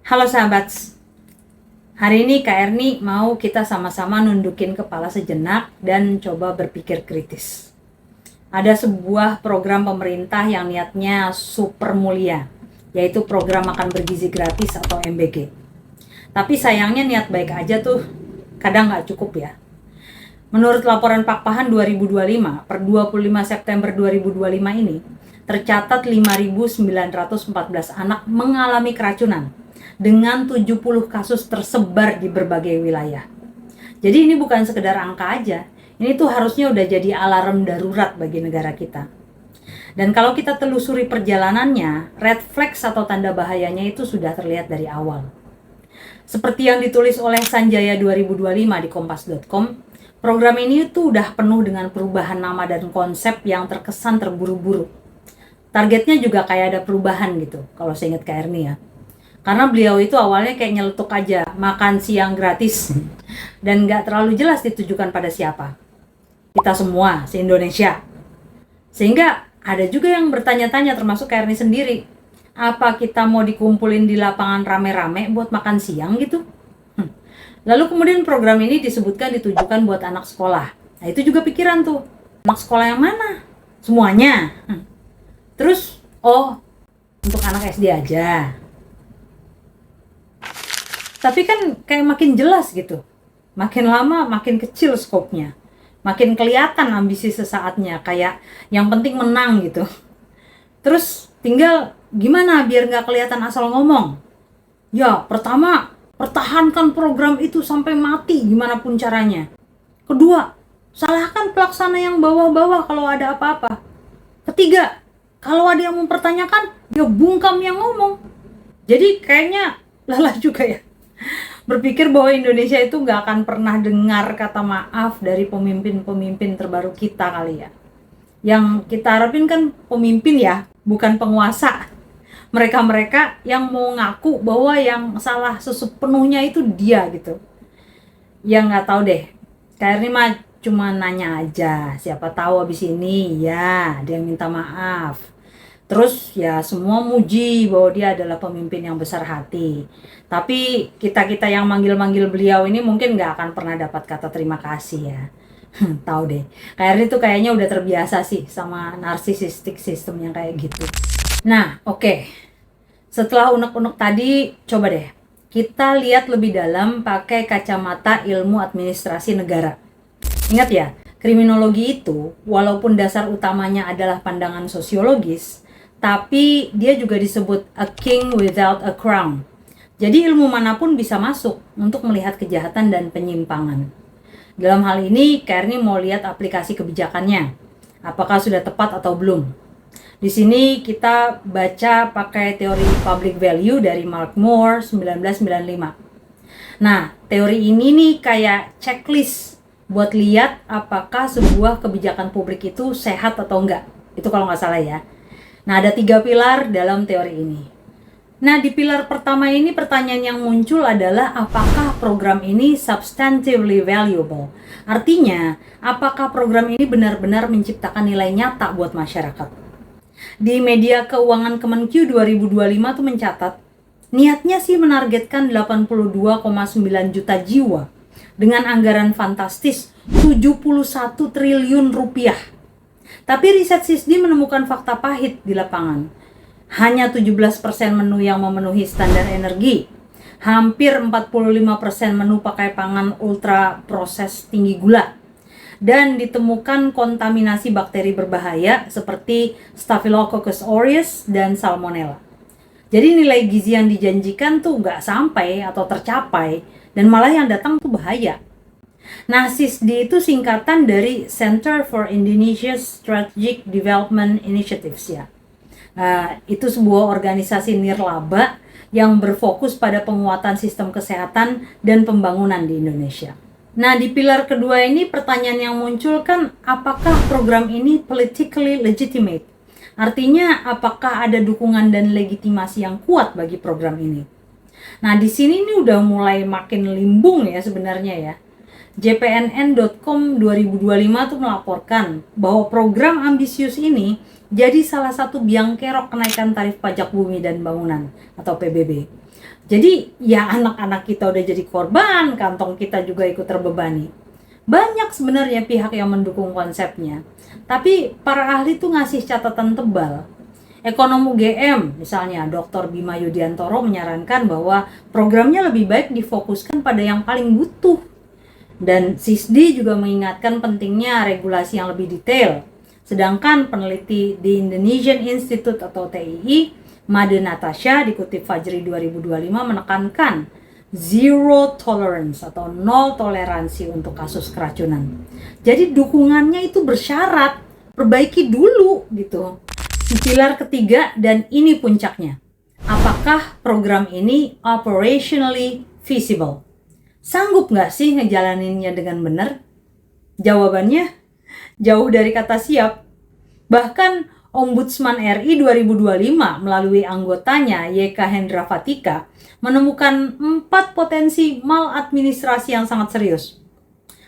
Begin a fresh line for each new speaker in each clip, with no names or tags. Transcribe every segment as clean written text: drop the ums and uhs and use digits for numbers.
Halo sahabat, hari ini Kak Erni mau kita sama-sama nundukin kepala sejenak dan coba berpikir kritis. Ada sebuah program pemerintah yang niatnya super mulia, yaitu program makan bergizi gratis atau MBG. Tapi sayangnya niat baik aja tuh kadang nggak cukup ya. Menurut laporan Pakpahan 2025 per 25 September 2025 ini, tercatat 5.914 anak mengalami keracunan dengan 70 kasus tersebar di berbagai wilayah. Jadi ini bukan sekedar angka aja, ini tuh harusnya udah jadi alarm darurat bagi negara kita. Dan kalau kita telusuri perjalanannya, red flags atau tanda bahayanya itu sudah terlihat dari awal. Seperti yang ditulis oleh Sanjaya 2025 di kompas.com, program ini tuh udah penuh dengan perubahan nama dan konsep yang terkesan terburu-buru. Targetnya juga kayak ada perubahan gitu, kalau saya ingat Kak Erni ya. Karena beliau itu awalnya kayak nyeletuk aja, makan siang gratis. Dan gak terlalu jelas ditujukan pada siapa. Kita semua, se-Indonesia. Sehingga ada juga yang bertanya-tanya termasuk Kak Erni sendiri. Apa kita mau dikumpulin di lapangan rame-rame buat makan siang gitu? Lalu kemudian program ini disebutkan ditujukan buat anak sekolah. Nah itu juga pikiran tuh, anak sekolah yang mana? Semuanya. Terus, untuk anak SD aja. Tapi kan kayak makin jelas gitu. Makin lama makin kecil skopnya. Makin kelihatan ambisi sesaatnya, kayak yang penting menang gitu. Terus tinggal gimana biar nggak kelihatan asal ngomong? Ya, pertama, pertahankan program itu sampai mati gimana pun caranya. Kedua, salahkan pelaksana yang bawah-bawah kalau ada apa-apa. Ketiga, kalau ada yang mempertanyakan, ya bungkam yang ngomong. Jadi kayaknya lelah juga ya. Berpikir bahwa Indonesia itu nggak akan pernah dengar kata maaf dari pemimpin-pemimpin terbaru kita kali ya. Yang kita harapin kan pemimpin ya, bukan penguasa. Mereka-mereka yang mau ngaku bahwa yang salah sepenuhnya itu dia gitu. Yang nggak tahu deh, Kak Erni mah cuma nanya aja, siapa tahu abis ini ya dia yang minta maaf. Terus ya semua muji bahwa dia adalah pemimpin yang besar hati. Tapi kita-kita yang manggil-manggil beliau ini mungkin nggak akan pernah dapat kata terima kasih ya. Tahu deh, Kak Erni tuh kayaknya udah terbiasa sih sama narsisistik sistem yang kayak gitu. Nah, oke. Setelah unek-unek tadi, coba deh kita lihat lebih dalam pakai kacamata ilmu administrasi negara. Ingat ya, kriminologi itu walaupun dasar utamanya adalah pandangan sosiologis, tapi dia juga disebut a king without a crown. Jadi ilmu manapun bisa masuk untuk melihat kejahatan dan penyimpangan. Dalam hal ini, Kak Erni mau lihat aplikasi kebijakannya. Apakah sudah tepat atau belum? Di sini kita baca pakai teori public value dari Mark Moore 1995. Nah, teori ini nih kayak checklist buat lihat apakah sebuah kebijakan publik itu sehat atau enggak. Itu kalau nggak salah ya. Nah, ada 3 pilar dalam teori ini. Nah, di pilar pertama ini pertanyaan yang muncul adalah apakah program ini substantively valuable? Artinya, apakah program ini benar-benar menciptakan nilai nyata buat masyarakat? Di media keuangan Kemenq 2025 tuh mencatat, niatnya sih menargetkan 82,9 juta jiwa dengan anggaran fantastis 71 triliun rupiah. Tapi riset SISDI menemukan fakta pahit di lapangan. Hanya 17% menu yang memenuhi standar energi. Hampir 45% menu pakai pangan ultra proses tinggi gula. Dan ditemukan kontaminasi bakteri berbahaya seperti Staphylococcus aureus dan Salmonella. Jadi nilai gizi yang dijanjikan tuh nggak sampai atau tercapai dan malah yang datang tuh bahaya. Nah, SISDI itu singkatan dari Center for Indonesia's Strategic Development Initiatives ya. Itu sebuah organisasi nirlaba yang berfokus pada penguatan sistem kesehatan dan pembangunan di Indonesia. Nah, di pilar kedua ini pertanyaan yang muncul kan, apakah program ini politically legitimate? Artinya, apakah ada dukungan dan legitimasi yang kuat bagi program ini? Nah, di sini ini udah mulai makin limbung ya sebenarnya ya. JPNN.com 2025 tuh melaporkan bahwa program ambisius ini jadi salah satu biang kerok kenaikan tarif pajak bumi dan bangunan atau PBB. Jadi ya anak-anak kita udah jadi korban, kantong kita juga ikut terbebani. Banyak sebenarnya pihak yang mendukung konsepnya, tapi para ahli tuh ngasih catatan tebal. Ekonom UGM, misalnya Dr. Bima Yudiantoro menyarankan bahwa programnya lebih baik difokuskan pada yang paling butuh. Dan SISDI juga mengingatkan pentingnya regulasi yang lebih detail. Sedangkan peneliti di Indonesian Institute atau TII, Made Natasha, dikutip Fajri 2025, menekankan zero tolerance atau nol toleransi untuk kasus keracunan. Jadi dukungannya itu bersyarat, perbaiki dulu gitu. Pilar ketiga, dan ini puncaknya. Apakah program ini operationally feasible? Sanggup nggak sih ngejalaninnya dengan benar? Jawabannya jauh dari kata siap. Bahkan Ombudsman RI 2025 melalui anggotanya YK Hendra Fatika menemukan 4 potensi maladministrasi yang sangat serius.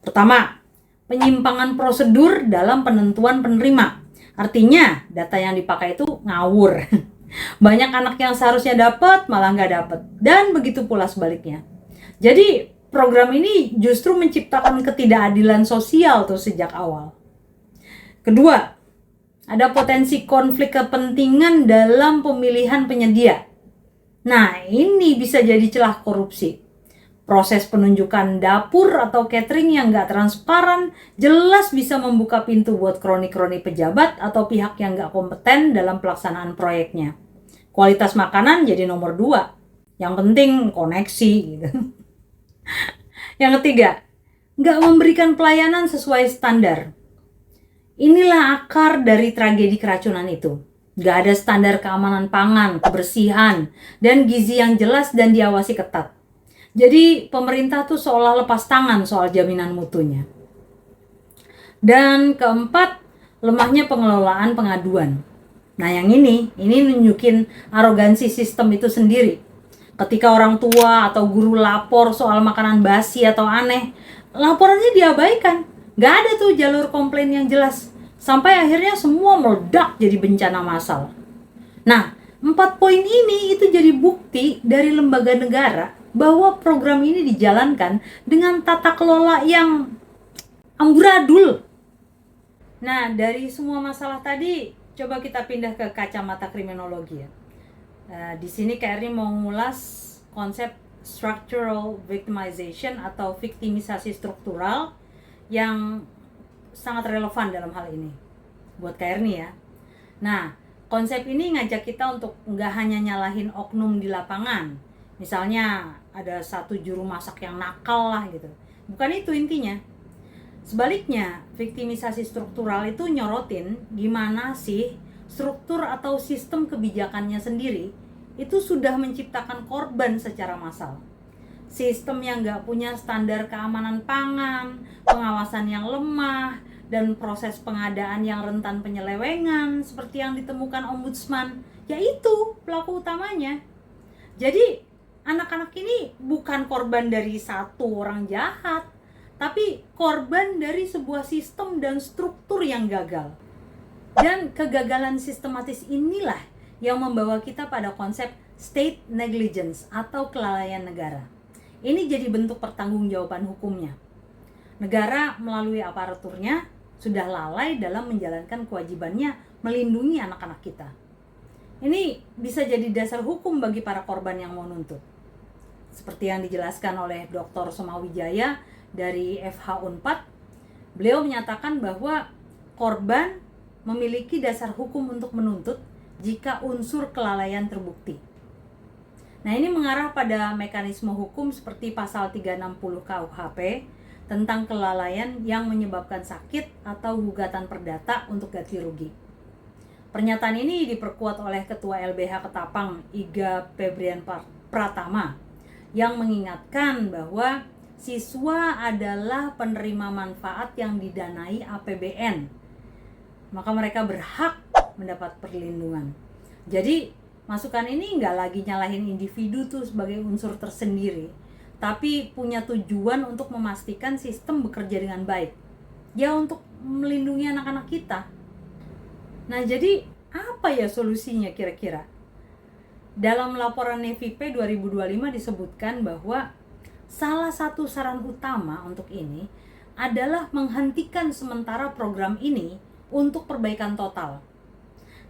Pertama, penyimpangan prosedur dalam penentuan penerima. Artinya data yang dipakai itu ngawur. Banyak anak yang seharusnya dapat malah nggak dapat, dan begitu pula sebaliknya. Jadi program ini justru menciptakan ketidakadilan sosial tuh sejak awal. Kedua, ada potensi konflik kepentingan dalam pemilihan penyedia. Nah, ini bisa jadi celah korupsi. Proses penunjukan dapur atau catering yang nggak transparan jelas bisa membuka pintu buat kroni-kroni pejabat atau pihak yang nggak kompeten dalam pelaksanaan proyeknya. Kualitas makanan jadi nomor 2. Yang penting koneksi gitu. Yang ketiga, nggak memberikan pelayanan sesuai standar. Inilah akar dari tragedi keracunan itu. Nggak ada standar keamanan pangan, kebersihan, dan gizi yang jelas dan diawasi ketat. Jadi pemerintah tuh seolah lepas tangan soal jaminan mutunya. Dan keempat, lemahnya pengelolaan pengaduan. Nah yang ini nunjukin arogansi sistem itu sendiri. Ketika orang tua atau guru lapor soal makanan basi atau aneh, laporannya diabaikan. Gak ada tuh jalur komplain yang jelas. Sampai akhirnya semua meledak jadi bencana massal. Nah, 4 poin ini itu jadi bukti dari lembaga negara bahwa program ini dijalankan dengan tata kelola yang amburadul. Nah, dari semua masalah tadi, coba kita pindah ke kacamata kriminologi ya. Di sini KRI mau ngulas konsep structural victimization atau viktimisasi struktural yang sangat relevan dalam hal ini buat KRI ya. Nah, konsep ini ngajak kita untuk nggak hanya nyalahin oknum di lapangan. Misalnya ada satu juru masak yang nakal lah gitu. Bukan itu intinya. Sebaliknya, viktimisasi struktural itu nyorotin gimana sih struktur atau sistem kebijakannya sendiri itu sudah menciptakan korban secara massal. Sistem yang nggak punya standar keamanan pangan, pengawasan yang lemah, dan proses pengadaan yang rentan penyelewengan seperti yang ditemukan Ombudsman, yaitu pelaku utamanya. Jadi anak-anak ini bukan korban dari satu orang jahat, tapi korban dari sebuah sistem dan struktur yang gagal. Dan kegagalan sistematis inilah yang membawa kita pada konsep state negligence atau kelalaian negara. Ini jadi bentuk pertanggungjawaban hukumnya. Negara melalui aparaturnya sudah lalai dalam menjalankan kewajibannya melindungi anak-anak kita. Ini bisa jadi dasar hukum bagi para korban yang mau nuntut. Seperti yang dijelaskan oleh Dr. Somawijaya dari FH Unpad, beliau menyatakan bahwa korban memiliki dasar hukum untuk menuntut jika unsur kelalaian terbukti. Nah, ini mengarah pada mekanisme hukum seperti pasal 360 KUHP tentang kelalaian yang menyebabkan sakit atau gugatan perdata untuk ganti rugi. Pernyataan ini diperkuat oleh Ketua LBH Ketapang, Iga Febrian Pratama, yang mengingatkan bahwa siswa adalah penerima manfaat yang didanai APBN. Maka mereka berhak mendapat perlindungan. Jadi, masukan ini nggak lagi nyalahin individu tuh sebagai unsur tersendiri, tapi punya tujuan untuk memastikan sistem bekerja dengan baik. Ya, untuk melindungi anak-anak kita. Nah, jadi apa ya solusinya kira-kira? Dalam laporan NEVIP 2025 disebutkan bahwa salah satu saran utama untuk ini adalah menghentikan sementara program ini untuk perbaikan total.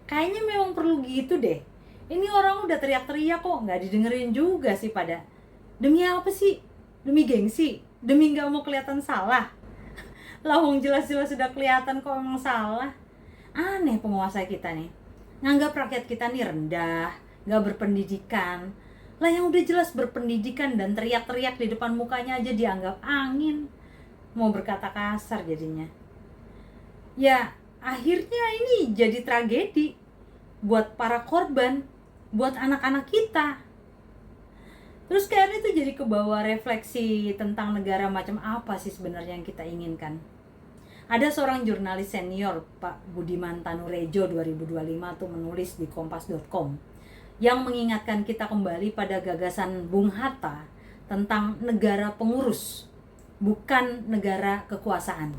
Kayaknya memang perlu gitu deh. Ini orang udah teriak-teriak kok, nggak didengerin juga sih pada. Demi apa sih? Demi gengsi? Demi nggak mau kelihatan salah? Lawang jelas-jelas sudah kelihatan kok emang salah. Aneh penguasa kita nih. Nganggap rakyat kita nih rendah, nggak berpendidikan. Lah yang udah jelas berpendidikan dan teriak-teriak di depan mukanya aja dianggap angin. Mau berkata kasar jadinya. Ya, akhirnya ini jadi tragedi buat para korban, buat anak-anak kita. Terus kayaknya itu jadi kebawa refleksi tentang negara macam apa sih sebenarnya yang kita inginkan. Ada seorang jurnalis senior, Pak Budiman Tanurejo 2025 tuh menulis di kompas.com yang mengingatkan kita kembali pada gagasan Bung Hatta tentang negara pengurus, bukan negara kekuasaan.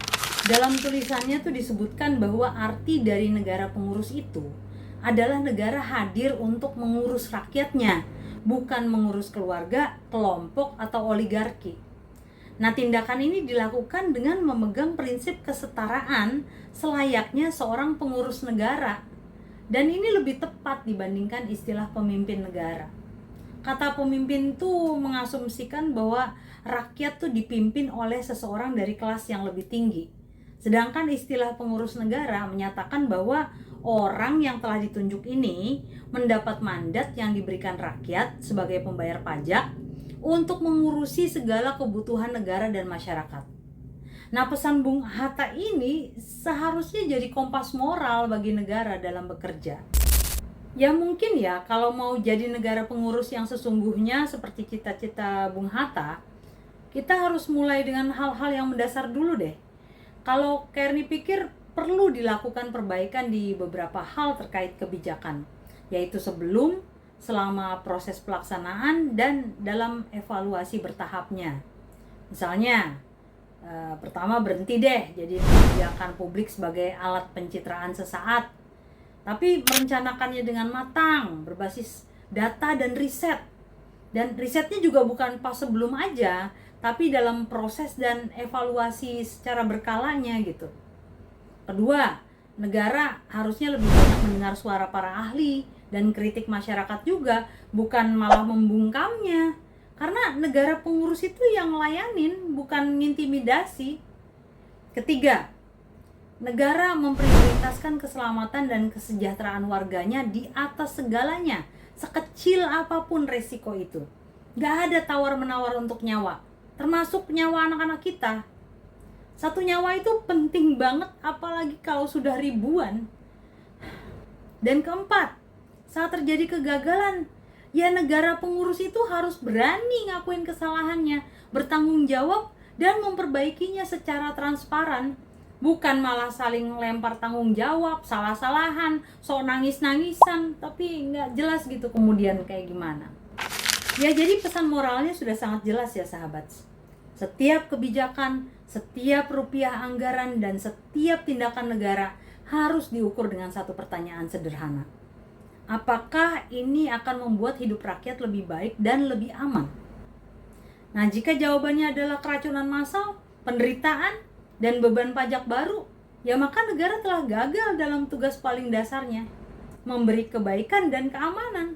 Dalam tulisannya tuh disebutkan bahwa arti dari negara pengurus itu adalah negara hadir untuk mengurus rakyatnya, bukan mengurus keluarga, kelompok, atau oligarki. Nah, tindakan ini dilakukan dengan memegang prinsip kesetaraan selayaknya seorang pengurus negara. Dan ini lebih tepat dibandingkan istilah pemimpin negara. Kata pemimpin tuh mengasumsikan bahwa rakyat tuh dipimpin oleh seseorang dari kelas yang lebih tinggi. Sedangkan istilah pengurus negara menyatakan bahwa orang yang telah ditunjuk ini mendapat mandat yang diberikan rakyat sebagai pembayar pajak untuk mengurusi segala kebutuhan negara dan masyarakat. Nah, pesan Bung Hatta ini seharusnya jadi kompas moral bagi negara dalam bekerja. Ya mungkin ya, kalau mau jadi negara pengurus yang sesungguhnya seperti cita-cita Bung Hatta, kita harus mulai dengan hal-hal yang mendasar dulu deh. Kalau Kearney pikir perlu dilakukan perbaikan di beberapa hal terkait kebijakan, yaitu sebelum, selama proses pelaksanaan, dan dalam evaluasi bertahapnya. Misalnya, pertama berhenti deh jadi kebijakan publik sebagai alat pencitraan sesaat, tapi merencanakannya dengan matang, berbasis data dan riset. Dan risetnya juga bukan pas sebelum aja, tapi dalam proses dan evaluasi secara berkalanya gitu. Kedua, negara harusnya lebih banyak mendengar suara para ahli dan kritik masyarakat juga, bukan malah membungkamnya. Karena negara pengurus itu yang ngelayanin, bukan ngintimidasi. Ketiga, negara memprioritaskan keselamatan dan kesejahteraan warganya di atas segalanya, sekecil apapun resiko itu. Gak ada tawar-menawar untuk nyawa, termasuk nyawa anak-anak kita. Satu nyawa itu penting banget, apalagi kalau sudah ribuan. Dan keempat, saat terjadi kegagalan, ya negara pengurus itu harus berani ngakuin kesalahannya, bertanggung jawab, dan memperbaikinya secara transparan. Bukan malah saling lempar tanggung jawab, salah-salahan, sok nangis-nangisan, tapi nggak jelas gitu kemudian kayak gimana. Ya jadi pesan moralnya sudah sangat jelas ya sahabat. Setiap kebijakan, setiap rupiah anggaran, dan setiap tindakan negara harus diukur dengan satu pertanyaan sederhana. Apakah ini akan membuat hidup rakyat lebih baik dan lebih aman? Nah, jika jawabannya adalah keracunan massal, penderitaan, dan beban pajak baru, ya maka negara telah gagal dalam tugas paling dasarnya, memberi kebaikan dan keamanan.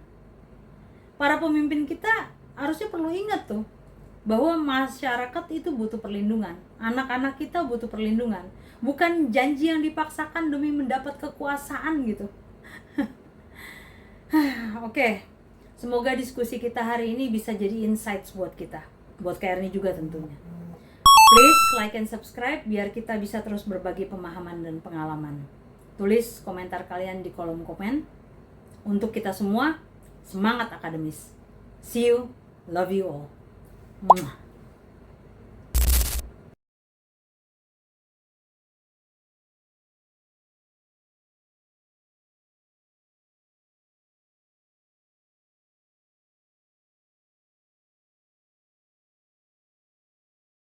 Para pemimpin kita harusnya perlu ingat tuh, bahwa masyarakat itu butuh perlindungan, anak-anak kita butuh perlindungan, bukan janji yang dipaksakan demi mendapat kekuasaan gitu. Oke, semoga diskusi kita hari ini bisa jadi insights buat kita, buat Kearney juga tentunya. Please like and subscribe biar kita bisa terus berbagi pemahaman dan pengalaman. Tulis komentar kalian di kolom komen. Untuk kita semua, semangat akademis. See you, love you all. Mwah.